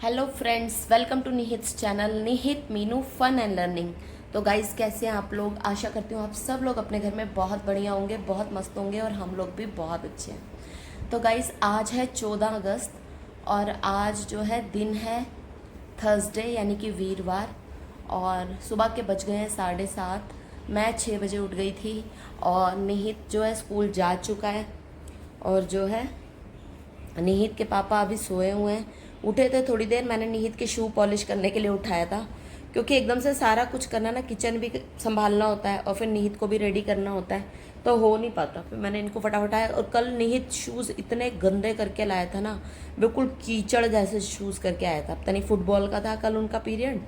Hello friends, welcome to Nihit's channel Nihit Meenu fun and learning. तो guys, कैसे हैं आप लोग? आशा करती हूँ आप सब लोग अपने घर में बहुत बढ़िया होंगे, बहुत मस्त होंगे और हम लोग भी बहुत अच्छे हैं। तो गाइस, आज है 14 अगस्त और आज जो है दिन है थर्सडे यानी कि वीरवार। और सुबह के बज गए हैं 7:30। मैं 6 बजे उठ गई थी और निहित जो है स्कूल जा चुका है। और जो है निहित के पापा अभी सोए हुए हैं। उठे थे थोड़ी देर, मैंने निहित के शू पॉलिश करने के लिए उठाया था, क्योंकि एकदम से सारा कुछ करना ना, किचन भी संभालना होता है और फिर निहित को भी रेडी करना होता है, तो हो नहीं पाता। फिर मैंने इनको फटाफट आया। और कल निहित शूज़ इतने गंदे करके लाया था ना, बिल्कुल कीचड़ जैसे शूज़ करके आया था। पता नहीं, फुटबॉल का था कल उनका पीरियड,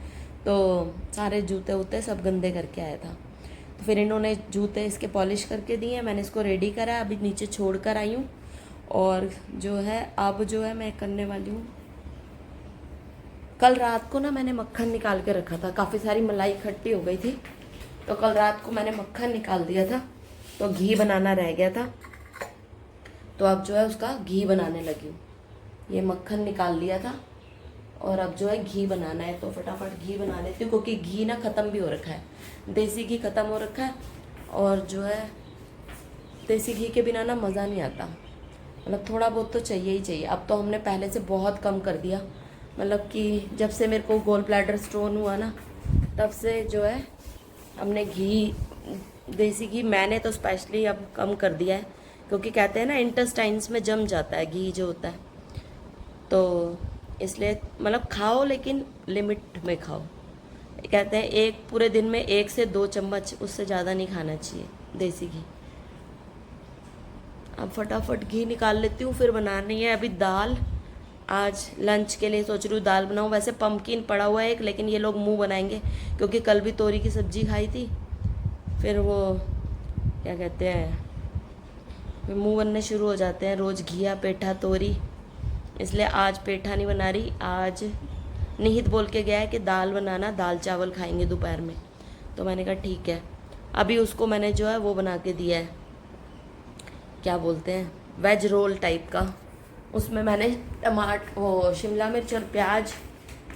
तो सारे जूते वूते सब गंदे करके आया था। तो फिर इन्होंने जूते इसके पॉलिश करके दिए, मैंने इसको रेडी करा, अभी नीचे छोड़ कर आई हूँ। और जो है अब जो है मैं करने वाली हूँ, कल रात को ना मैंने मक्खन निकाल के रखा था, काफ़ी सारी मलाई इकट्ठी हो गई थी, तो कल रात को मैंने मक्खन निकाल दिया था, तो घी बनाना रह गया था, तो अब जो है उसका घी बनाने लगी हूँ। ये मक्खन निकाल लिया था और अब जो है घी बनाना है, तो फटाफट घी बना लेती हूँ, क्योंकि घी ना ख़त्म भी हो रखा है, देसी घी ख़त्म हो रखा है। और जो है देसी घी के बिना ना मज़ा नहीं आता, मतलब थोड़ा बहुत तो चाहिए ही चाहिए। अब तो हमने पहले से बहुत कम कर दिया, मतलब कि जब से मेरे को गोल ब्लैडर स्टोन हुआ ना, तब से जो है हमने घी, देसी घी मैंने तो स्पेशली अब कम कर दिया है, क्योंकि कहते हैं ना इंटेस्टाइन्स में जम जाता है घी जो होता है, तो इसलिए मतलब खाओ लेकिन लिमिट में खाओ। कहते हैं एक पूरे दिन में 1 से 2 चम्मच, उससे ज़्यादा नहीं खाना चाहिए देसी घी। अब फटाफट घी निकाल लेती हूँ, फिर बनानी है अभी दाल। आज लंच के लिए सोच रही हूँ दाल बनाऊँ। वैसे पम्पकिन पड़ा हुआ है एक, लेकिन ये लोग मुंह बनाएंगे, क्योंकि कल भी तोरी की सब्जी खाई थी, फिर वो क्या कहते हैं, फिर मुंह बनने शुरू हो जाते हैं रोज़ घिया पेठा तोरी, इसलिए आज पेठा नहीं बना रही। आज निहित बोल के गया है कि दाल बनाना, दाल चावल खाएंगे दोपहर में, तो मैंने कहा ठीक है। अभी उसको मैंने जो है वो बना के दिया है, क्या बोलते हैं, वेज रोल टाइप का। उसमें मैंने वो शिमला मिर्च और प्याज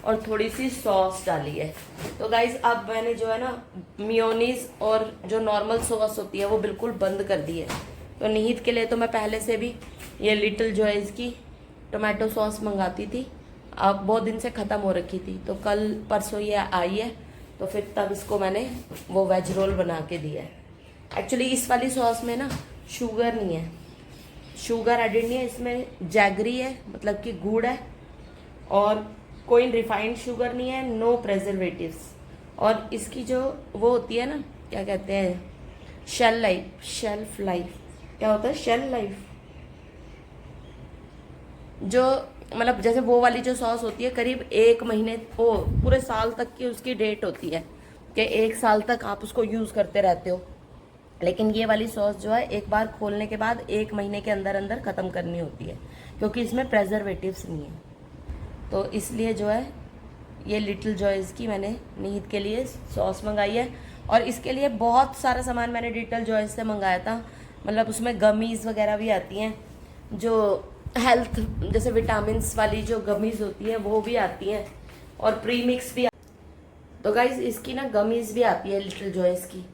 और थोड़ी सी सॉस डाली है। तो गाइज अब मैंने जो है ना मियोनीज और जो नॉर्मल सॉस होती है वो बिल्कुल बंद कर दी है। तो निहित के लिए तो मैं पहले से भी ये लिटिल जॉयज़ की टोमेटो सॉस मंगाती थी, अब बहुत दिन से ख़त्म हो रखी थी, तो कल परसों ये आई है, तो फिर तब इसको मैंने वो वेज रोल बना के दिया है। एक्चुअली इस वाली सॉस में ना शुगर नहीं है, शुगर एडिड नहीं है इसमें, जैगरी है, मतलब कि गुड़ है, और कोई रिफाइंड शुगर नहीं है, नो प्रेजर्वेटिव्स। और इसकी जो वो होती है ना, क्या कहते हैं, शेल्फ लाइफ, क्या होता है शेल लाइफ, जो मतलब जैसे वो वाली जो सॉस होती है, करीब 1 महीने, वो पूरे साल तक की उसकी डेट होती है कि 1 साल तक आप उसको यूज़ करते रहते हो। लेकिन ये वाली सॉस जो है एक बार खोलने के बाद 1 महीने के अंदर अंदर ख़त्म करनी होती है, क्योंकि इसमें प्रेजर्वेटिव्स नहीं है। तो इसलिए जो है ये लिटिल जॉयज़ की मैंने निहित के लिए सॉस मंगाई है। और इसके लिए बहुत सारा सामान मैंने लिटिल जॉयज़ से मंगाया था, मतलब उसमें गमीज़ वगैरह भी आती हैं, जो हेल्थ जैसे विटामिन्स वाली जो गमीज़ होती हैं वो भी आती हैं, और प्री मिक्स भी। तो गाइज इसकी ना गमीज़ भी आती है लिटिल जॉयज़ की,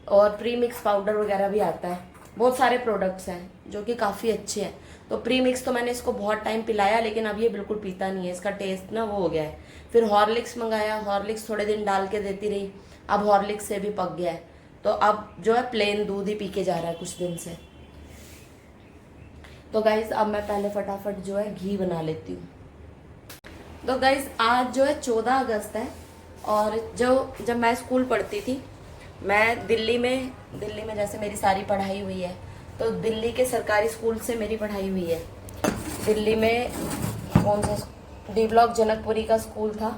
और प्री मिक्स पाउडर वगैरह भी आता है। बहुत सारे प्रोडक्ट्स हैं जो कि काफ़ी अच्छे हैं। तो प्री मिक्स तो मैंने इसको बहुत टाइम पिलाया, लेकिन अब ये बिल्कुल पीता नहीं है, इसका टेस्ट ना वो हो गया है। फिर हॉर्लिक्स मंगाया, हॉर्लिक्स थोड़े दिन डाल के देती रही, अब हॉर्लिक्स से भी पक गया है, तो अब जो है प्लेन दूध ही पी के जा रहा है कुछ दिन से। तो गाइज अब मैं पहले फटाफट जो है घी बना लेती हूँ। तो गाइज आज जो है 14 अगस्त है, और जब मैं स्कूल पढ़ती थी, मैं दिल्ली में जैसे मेरी सारी पढ़ाई हुई है, तो दिल्ली के सरकारी स्कूल से मेरी पढ़ाई हुई है। दिल्ली में कौन सा डी ब्लॉक जनकपुरी का स्कूल था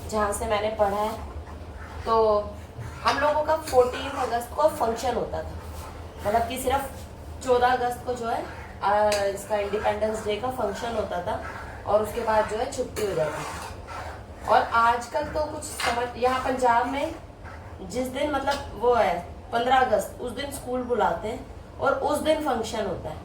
जहाँ से मैंने पढ़ा है। तो हम लोगों का 14 अगस्त को फंक्शन होता था, मतलब कि सिर्फ 14 अगस्त को जो है इसका इंडिपेंडेंस डे का फंक्शन होता था, और उसके बाद जो है छुट्टी हो जाती थी। और आजकल तो कुछ समझ, यहाँ पंजाब में जिस दिन मतलब वो है 15 अगस्त, उस दिन स्कूल बुलाते हैं और उस दिन फंक्शन होता है।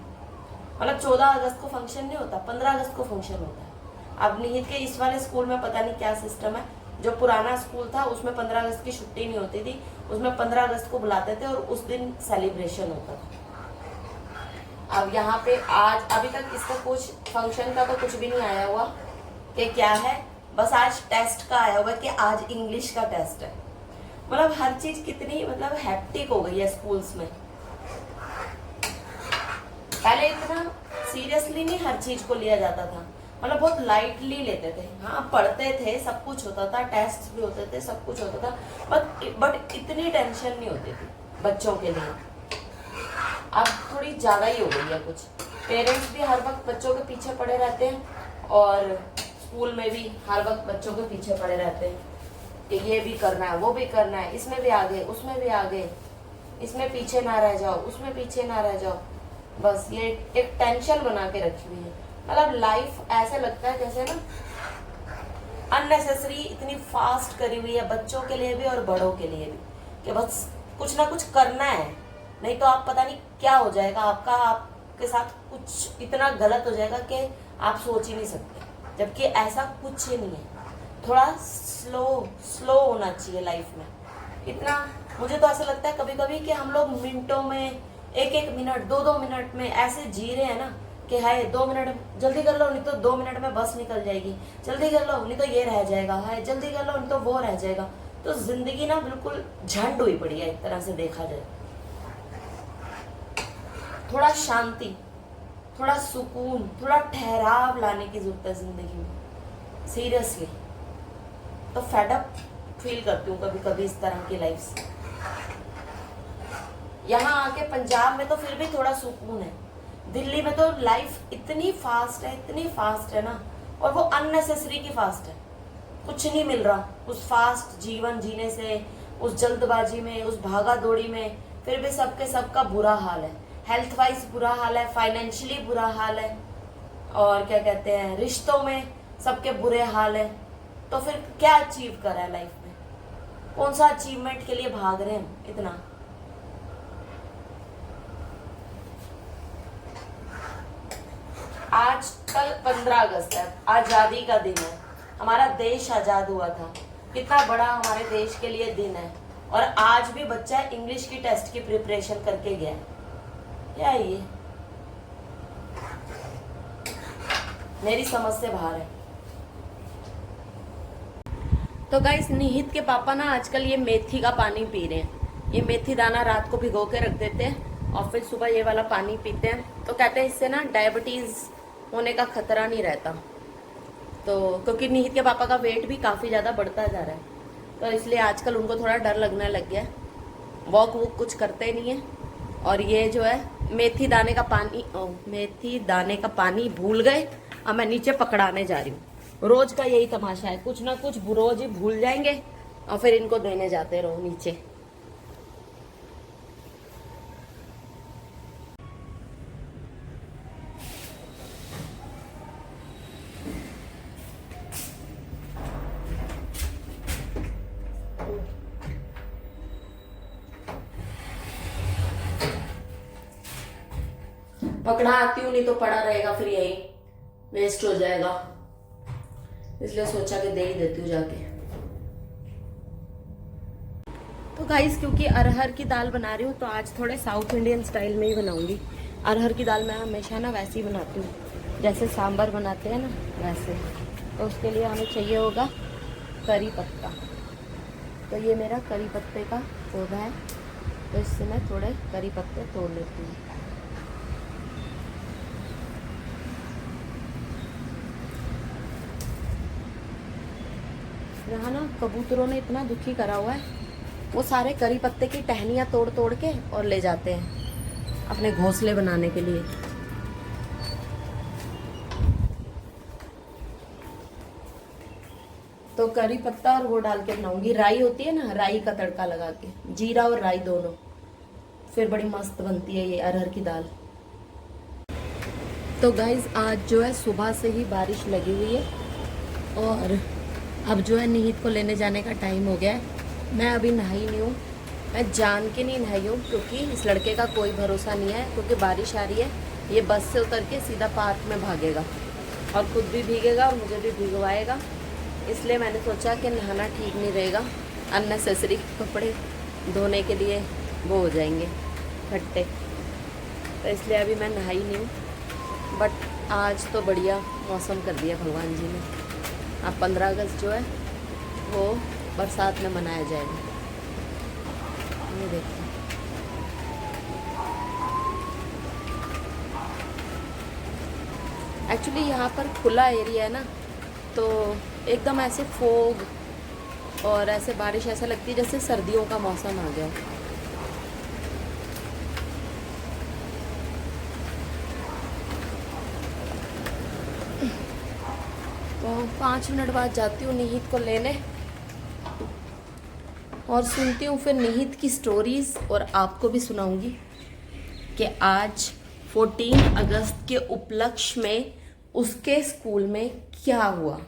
मतलब 14 अगस्त को फंक्शन नहीं होता, 15 अगस्त को फंक्शन होता है। अब निहित के इस वाले स्कूल में पता नहीं क्या सिस्टम है। जो पुराना स्कूल था उसमें 15 अगस्त की छुट्टी नहीं होती थी, उसमें 15 अगस्त को बुलाते थे और उस दिन सेलिब्रेशन होता था। अब यहाँ पे आज अभी तक इसका कुछ फंक्शन का तो कुछ भी नहीं आया हुआ कि क्या है, बस आज टेस्ट का आया हुआ कि आज इंग्लिश का टेस्ट है। मतलब हर चीज कितनी मतलब हैप्टिक हो गई है स्कूल्स में। पहले इतना सीरियसली नहीं हर चीज को लिया जाता था, मतलब बहुत लाइटली लेते थे। हाँ पढ़ते थे, सब कुछ होता था, टेस्ट भी होते थे, सब कुछ होता था, बट इतनी टेंशन नहीं होती थी बच्चों के लिए। अब थोड़ी ज्यादा ही हो गई है कुछ। पेरेंट्स भी हर वक्त बच्चों के पीछे पड़े रहते हैं और स्कूल में भी हर वक्त बच्चों के पीछे पड़े रहते हैं कि ये भी करना है, वो भी करना है, इसमें भी आगे, उसमें भी आगे, इसमें पीछे ना रह जाओ, उसमें पीछे ना रह जाओ। बस ये एक टेंशन बना के रखी हुई है। मतलब लाइफ ऐसे लगता है जैसे ना अननेसेसरी इतनी फास्ट करी हुई है बच्चों के लिए भी और बड़ों के लिए भी, कि बस कुछ ना कुछ करना है, नहीं तो आप पता नहीं क्या हो जाएगा आपका, आपके साथ कुछ इतना गलत हो जाएगा कि आप सोच ही नहीं सकते। जबकि ऐसा कुछ ही नहीं है। थोड़ा स्लो होना चाहिए लाइफ में। इतना मुझे तो ऐसा लगता है कभी कभी कि हम लोग मिनटों में, एक एक मिनट, दो दो मिनट में ऐसे जी रहे हैं ना कि हाय 2 मिनट जल्दी कर लो, नहीं तो 2 मिनट में बस निकल जाएगी, जल्दी कर लो नहीं तो ये रह जाएगा, हाय जल्दी कर लो नहीं तो वो रह जाएगा। तो जिंदगी ना बिल्कुल झंड हुई पड़ी है एक तरह से देखा जाए। थोड़ा शांति, थोड़ा सुकून, थोड़ा ठहराव लाने की जरूरत है जिंदगी में सीरियसली। तो फेडअप फील करती हूँ कभी कभी इस तरह की लाइफ से। यहाँ आके पंजाब में तो फिर भी थोड़ा सुकून है, दिल्ली में तो लाइफ इतनी फास्ट है, इतनी फास्ट है ना, और वो अननेसेसरी की फास्ट है। कुछ नहीं मिल रहा उस फास्ट जीवन जीने से, उस जल्दबाजी में, उस भागा दौड़ी में। फिर भी सबके सबका बुरा हाल है, हेल्थ वाइज बुरा हाल है, फाइनेंशियली बुरा हाल है, और क्या कहते हैं रिश्तों में सबके बुरे हाल है। तो फिर क्या अचीव करा है लाइफ में? कौन सा अचीवमेंट के लिए भाग रहे हैं इतना? आज कल 15 अगस्त है, आजादी का दिन है, हमारा देश आजाद हुआ था। कितना बड़ा हमारे देश के लिए दिन है, और आज भी बच्चा इंग्लिश की टेस्ट की प्रिपरेशन करके गया है। क्या है ये? मेरी समझ से बाहर है। तो गाइस निहित के पापा ना आजकल ये मेथी का पानी पी रहे हैं। ये मेथी दाना रात को भिगो के रख देते हैं और फिर सुबह ये वाला पानी पीते हैं। तो कहते हैं इससे ना डायबिटीज होने का खतरा नहीं रहता। तो क्योंकि निहित के पापा का वेट भी काफी ज्यादा बढ़ता जा रहा है, तो इसलिए आजकल उनको थोड़ा डर लगने लग गया है। वॉक वॉक कुछ करते नहीं है। और ये जो है मेथी दाने का पानी भूल गए, अब मैं नीचे पकड़ाने जा रही हूँ। रोज का यही तमाशा है, कुछ ना कुछ रोज ही भूल जाएंगे और फिर इनको देने जाते रहो नीचे। पकड़ा आती हूँ, नहीं तो पड़ा रहेगा फिर यही वेस्ट हो जाएगा, इसलिए सोचा कि दे ही देती हूँ जाके। तो गाइस क्योंकि अरहर की दाल बना रही हूँ तो आज थोड़े साउथ इंडियन स्टाइल में ही बनाऊंगी। अरहर की दाल मैं हमेशा ना वैसे ही बनाती हूँ जैसे सांभर बनाते हैं ना वैसे। तो उसके लिए हमें चाहिए होगा करी पत्ता। तो ये मेरा करी पत्ते का पौधा है, तो इससे मैं थोड़े करी पत्ते तोड़ लेती हूँ। यहाँ ना कबूतरों ने इतना दुखी करा हुआ है, वो सारे करी पत्ते की टहनियाँ तोड़ तोड़ के और ले जाते हैं अपने घोंसले बनाने के लिए। तो करी पत्ता और वो डाल के बनाऊंगी। राई होती है ना, राई का तड़का लगा के, जीरा और राई दोनों, फिर बड़ी मस्त बनती है ये अरहर की दाल। तो गाइज आज जो है सुबह से ही बारिश लगी हुई है और अब जो है निहित को लेने जाने का टाइम हो गया है। मैं अभी नहाई नहीं हूँ, मैं जान के नहीं नहाई हूँ क्योंकि इस लड़के का कोई भरोसा नहीं है, क्योंकि बारिश आ रही है। ये बस से उतर के सीधा पार्क में भागेगा, और खुद भी भीगेगा और मुझे भी भिगवाएगा, इसलिए मैंने सोचा कि नहाना ठीक नहीं रहेगा। अननेसेसरी कपड़े धोने के लिए वो हो जाएंगे खट्टे, तो इसलिए अभी मैं नहाई नहीं हूँ। बट आज तो बढ़िया मौसम कर दिया भगवान जी ने। अब 15 अगस्त जो है वो बरसात में मनाया जाएगा। ये देखिए, एक्चुअली यहाँ पर खुला एरिया है ना, तो एकदम ऐसे फोग और ऐसे बारिश ऐसा लगती है जैसे सर्दियों का मौसम आ गया। तो 5 मिनट बाद जाती हूँ निहित को लेने और सुनती हूँ फिर निहित की स्टोरीज, और आपको भी सुनाऊंगी कि आज 14 अगस्त के उपलक्ष्य में उसके स्कूल में क्या हुआ।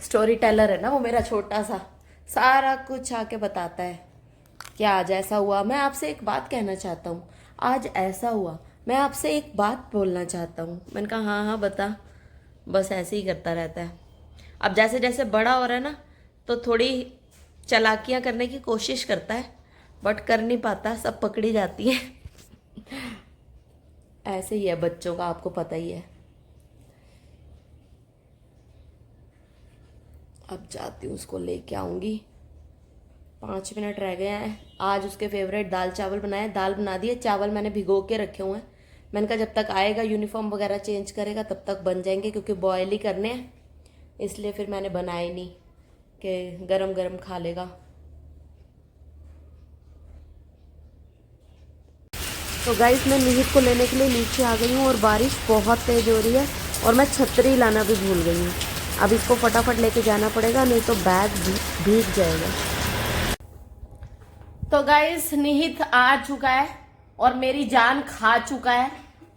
स्टोरी टेलर है ना वो मेरा छोटा सा, सारा कुछ आके बताता है कि आज ऐसा हुआ। मैं आपसे एक बात कहना चाहता हूँ, आज ऐसा हुआ, मैं आपसे एक बात बोलना चाहता हूँ। मैंने कहा हाँ हाँ बता। बस ऐसे ही करता रहता है। अब जैसे जैसे बड़ा हो रहा है ना, तो थोड़ी चालाकियाँ करने की कोशिश करता है, बट कर नहीं पाता, सब पकड़ी जाती है। ऐसे ही है बच्चों का, आपको पता ही है। अब जाती हूँ उसको लेके आऊँगी, 5 मिनट रह गए हैं। आज उसके फेवरेट दाल चावल बनाए, दाल बना दिए, चावल मैंने भिगो के रखे हुए हैं। मैंने कहा जब तक आएगा यूनिफॉर्म वगैरह चेंज करेगा तब तक बन जाएंगे, क्योंकि बॉयल ही करने हैं, इसलिए फिर मैंने बनाए नहीं कि गरम गरम खा लेगा। तो गाइस मैं निहित को लेने के लिए नीचे आ गई हूँ और बारिश बहुत तेज़ हो रही है और मैं छतरी लाना भी भूल गई हूँ। अब इसको फटाफट लेके जाना पड़ेगा, नहीं तो बैग भीग जाएगा। तो गाइस निहित आ चुका है और मेरी जान खा चुका है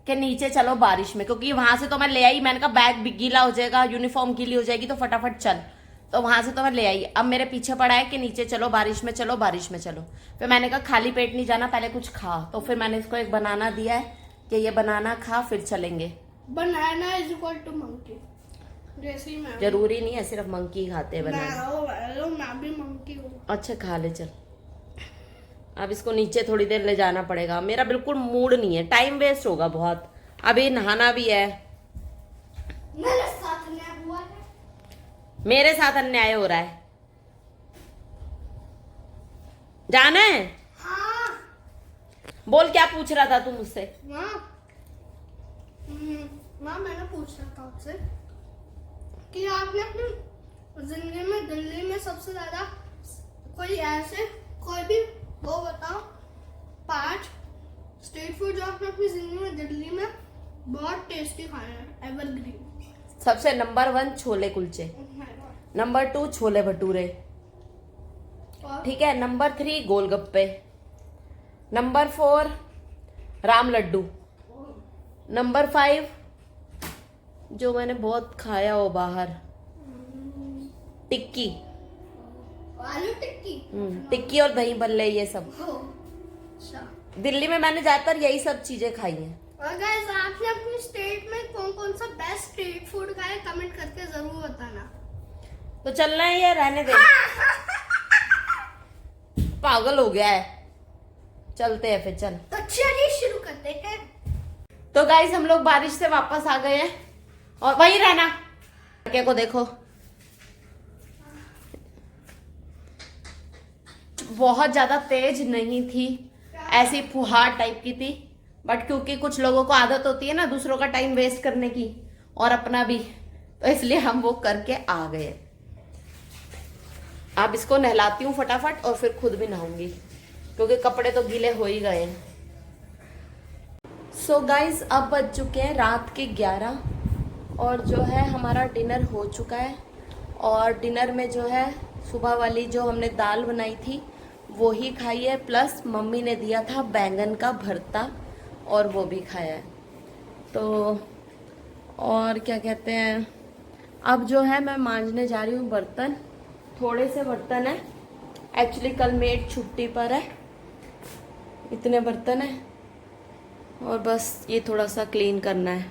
कि नीचे चलो बारिश में, क्योंकि वहां से तो मैं ले आई। मैंने कहा बैग गीला हो जाएगा, यूनिफॉर्म गीली हो जाएगी, तो फटाफट चल। तो वहां से तो मैं ले आई। अब मेरे पीछे पड़ा है कि नीचे चलो बारिश में, चलो बारिश में चलो। फिर मैंने कहा खाली पेट नहीं जाना, पहले कुछ खा। तो फिर मैंने इसको एक बनाना दिया है कि ये बनाना खा फिर चलेंगे। बनाना इज इक्वल टू मंकी, जैसे ही मैं। जरूरी नहीं है सिर्फ मंकी खाते हैं बनाना। मैं भी मंकी हूँ। अच्छा खा ले चल। अब इसको नीचे थोड़ी देर ले जाना पड़ेगा, मेरा बिल्कुल मूड नहीं है, टाइम वेस्ट होगा बहुत। अभी नहाना भी है। मेरे साथ अन्याय हुआ है। मेरे साथ अन्याय हो रहा है, जाना है? हाँ। बोल क्या पूछ रहा था तू मुझसे? माँ मैंने पूछा था आपसे कि आपने अपनी जिंदगी में दिल्ली में सबसे ज्यादा कोई ऐसे कोई भी वो बताओ 5 स्ट्रीट फूड जो आपने अपनी जिंदगी में दिल्ली में बहुत टेस्टी खाया है, एवरग्रीन। सबसे नंबर 1 छोले कुलचे, नंबर 2 छोले भटूरे, ठीक है, नंबर 3 गोलगप्पे, नंबर 4 राम लड्डू, नंबर 5 जो मैंने बहुत खाया हो बाहर, टिक्की, आलू टिक्की, टिक्की और दही बल्ले, ये सब। अच्छा। दिल्ली में मैंने ज्यादातर यही सब चीजें खाई हैं। और गाइस आपने अपनी स्टेट में कौन कौन सा बेस्ट स्ट्रीट फूड खाया कमेंट करके जरूर बताना। तो चलना है या रहने दे? पागल हो गया है, चलते हैं फिर, चल। तो चलिए शुरू करते हैं। तो गाइस हम लोग बारिश से वापस आ गए हैं और वहीं रहना। लड़के को देखो, बहुत ज्यादा तेज नहीं थी, ऐसी फुहार टाइप की थी, बट क्योंकि कुछ लोगों को आदत होती है ना दूसरों का टाइम वेस्ट करने की और अपना भी, तो इसलिए हम वो करके आ गए। अब इसको नहलाती हूँ फटाफट और फिर खुद भी नहाऊंगी, क्योंकि कपड़े तो गीले हो ही गए हैं। सो गाइज अब बज चुके हैं रात के 11 और जो है हमारा डिनर हो चुका है। और डिनर में जो है सुबह वाली जो हमने दाल बनाई थी वो ही खाई है, प्लस मम्मी ने दिया था बैंगन का भरता और वो भी खाया है। तो और क्या कहते हैं, अब जो है मैं मांजने जा रही हूँ बर्तन। थोड़े से बर्तन है, एक्चुअली कल मेड छुट्टी पर है, इतने बर्तन है और बस ये थोड़ा सा क्लीन करना है।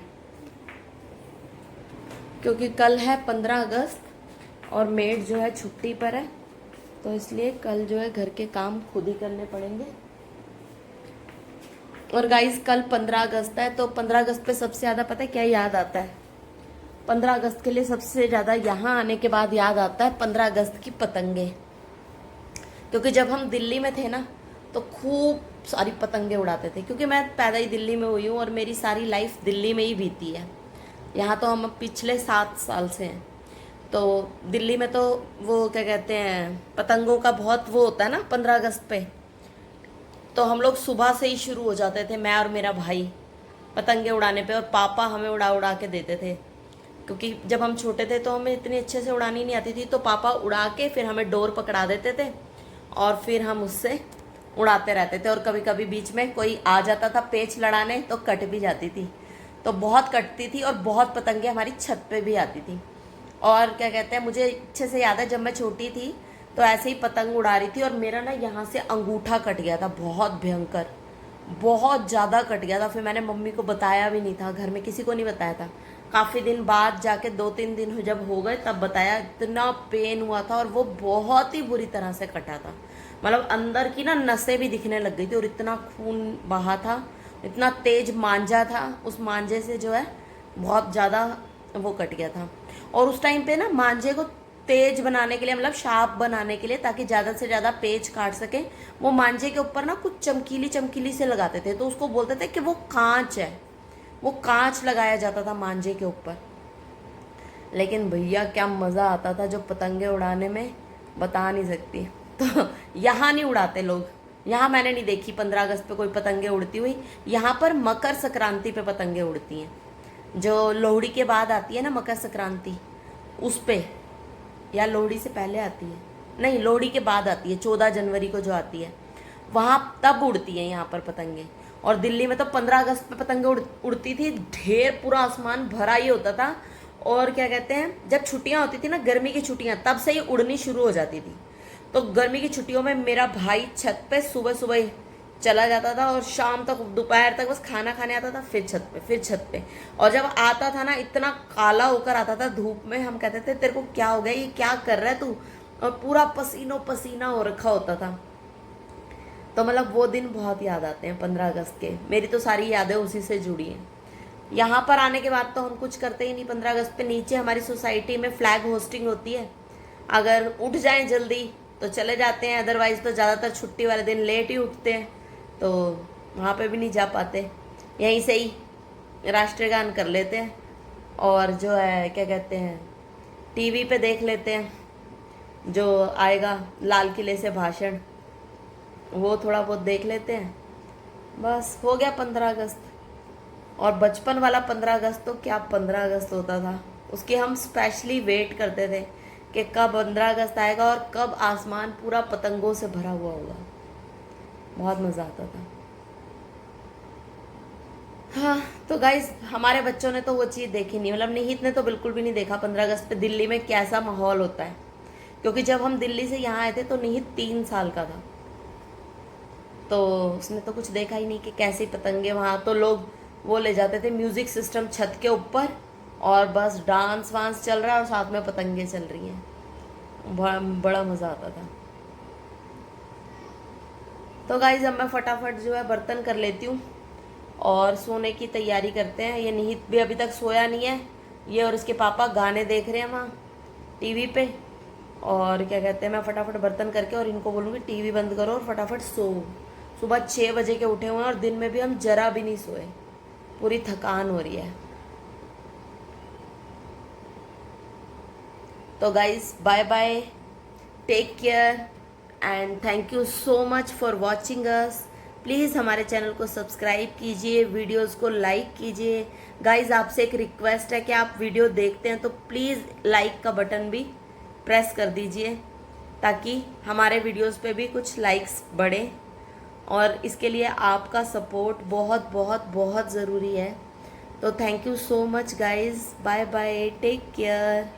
क्योंकि कल है 15 अगस्त और मेड जो है छुट्टी पर है, तो इसलिए कल जो है घर के काम खुद ही करने पड़ेंगे। और गाइस कल 15 अगस्त है, तो 15 अगस्त पे सबसे ज़्यादा पता है क्या याद आता है? 15 अगस्त के लिए सबसे ज़्यादा यहाँ आने के बाद याद आता है 15 अगस्त की पतंगे। क्योंकि जब हम दिल्ली में थे ना तो खूब सारी पतंगे उड़ाते थे, क्योंकि मैं पैदा ही दिल्ली में हुई हूँ और मेरी सारी लाइफ दिल्ली में ही बीती है। यहाँ तो हम पिछले 7 साल से हैं, तो दिल्ली में तो वो क्या कहते हैं पतंगों का बहुत वो होता है ना 15 अगस्त पे। तो हम लोग सुबह से ही शुरू हो जाते थे, मैं और मेरा भाई पतंगे उड़ाने पे, और पापा हमें उड़ा उड़ा के देते थे। क्योंकि जब हम छोटे थे तो हमें इतनी अच्छे से उड़ानी नहीं आती थी, तो पापा उड़ा के फिर हमें डोर पकड़ा देते थे और फिर हम उससे उड़ाते रहते थे। और कभी कभी बीच में कोई आ जाता था पेच लड़ाने तो कट भी जाती थी, तो बहुत कटती थी और बहुत पतंगे हमारी छत पे भी आती थी। और क्या कहते हैं मुझे अच्छे से याद है जब मैं छोटी थी तो ऐसे ही पतंग उड़ा रही थी और मेरा ना यहाँ से अंगूठा कट गया था, बहुत भयंकर, बहुत ज़्यादा कट गया था। फिर मैंने मम्मी को बताया भी नहीं था, घर में किसी को नहीं बताया था। काफ़ी दिन बाद जाके 2-3 दिन जब हो गए तब बताया। इतना पेन हुआ था और वो बहुत ही बुरी तरह से कटा था, मतलब अंदर की ना नसें भी दिखने लग गई थी और इतना खून बहा था, इतना तेज मांझा था, उस मांझे से जो है बहुत ज़्यादा वो कट गया था। और उस टाइम पे ना मांझे को तेज बनाने के लिए, मतलब शार्प बनाने के लिए, ताकि ज़्यादा से ज़्यादा पेज काट सके, वो मांझे के ऊपर ना कुछ चमकीली चमकीली से लगाते थे, तो उसको बोलते थे कि वो कांच है, वो कांच लगाया जाता था मांझे के ऊपर। लेकिन भैया क्या मज़ा आता था जो पतंगे उड़ाने में, बता नहीं सकती। तो यहाँ नहीं उड़ाते लोग, यहाँ मैंने नहीं देखी 15 अगस्त पे कोई पतंगे उड़ती हुई। यहाँ पर मकर संक्रांति पे पतंगे उड़ती हैं, जो लोहड़ी के बाद आती है ना मकर संक्रांति, उस पे, या लोहड़ी से पहले आती है, नहीं लोहड़ी के बाद आती है, 14 जनवरी को जो आती है, वहाँ तब उड़ती है यहाँ पर पतंगे। और दिल्ली में तो 15 अगस्त पे पतंगे उड़ती थी, ढेर, पूरा आसमान भरा ही होता था। और क्या कहते हैं जब छुट्टियाँ होती थी ना, गर्मी की छुट्टियाँ, तब से ही उड़नी शुरू हो जाती थी। तो गर्मी की छुट्टियों में मेरा भाई छत पे सुबह सुबह चला जाता था और शाम तक, दोपहर तक बस खाना खाने आता था, फिर छत पे, फिर छत पे। और जब आता था ना इतना काला होकर आता था धूप में, हम कहते थे तेरे को क्या हो गया, ये क्या कर रहा है तू, और पूरा पसीनो पसीना हो रखा होता था। तो मतलब वो दिन बहुत याद आते हैं 15 अगस्त के, मेरी तो सारी यादें उसी से जुड़ी हैं। यहाँ पर आने के बाद तो हम कुछ करते ही नहीं 15 अगस्त पे। नीचे हमारी सोसाइटी में फ्लैग होस्टिंग होती है, अगर उठ जाएं जल्दी तो चले जाते हैं, अदरवाइज़ तो ज़्यादातर छुट्टी वाले दिन लेट ही उठते हैं, तो वहाँ पे भी नहीं जा पाते। यहीं से ही राष्ट्रगान कर लेते हैं और जो है क्या कहते हैं टीवी पे देख लेते हैं जो आएगा लाल किले से भाषण, वो थोड़ा बहुत देख लेते हैं, बस हो गया 15 अगस्त। और बचपन वाला 15 अगस्त तो क्या 15 अगस्त होता था, उसकी हम स्पेशली वेट करते थे कि कब 15 अगस्त आएगा और कब आसमान पूरा पतंगों से भरा हुआ होगा। बहुत मज़ा आता था। हाँ तो गाइज हमारे बच्चों ने तो वो चीज़ देखी नहीं, मतलब निहित ने तो बिल्कुल भी नहीं देखा 15 अगस्त पे दिल्ली में कैसा माहौल होता है। क्योंकि जब हम दिल्ली से यहाँ आए थे तो निहित 3 साल का था, तो उसने तो कुछ देखा ही नहीं कि कैसी पतंगे। वहाँ तो लोग वो ले जाते थे म्यूज़िक सिस्टम छत के ऊपर और बस डांस वांस चल रहा है और साथ में पतंगे चल रही हैं, बड़ा मज़ा आता था। तो गाइज अब मैं फटाफट जो है बर्तन कर लेती हूँ और सोने की तैयारी करते हैं। ये निहित भी अभी तक सोया नहीं है, ये और इसके पापा गाने देख रहे हैं वहाँ टीवी पे। और क्या कहते हैं मैं फटाफट बर्तन करके और इनको बोलूँगी टीवी बंद करो और फटाफट सो। सुबह 6 बजे के उठे हुए हैं और दिन में भी हम जरा भी नहीं सोए, पूरी थकान हो रही है। तो guys bye bye, take care and thank you so much for watching us. Please हमारे चैनल को सब्सक्राइब कीजिए, वीडियोस को लाइक कीजिए। गाइज आपसे एक रिक्वेस्ट है कि आप वीडियो देखते हैं तो प्लीज़ लाइक का बटन भी प्रेस कर दीजिए, ताकि हमारे वीडियोस पे भी कुछ लाइक्स बढ़े, और इसके लिए आपका सपोर्ट बहुत बहुत बहुत ज़रूरी है। तो thank you so much guys, bye bye, take care.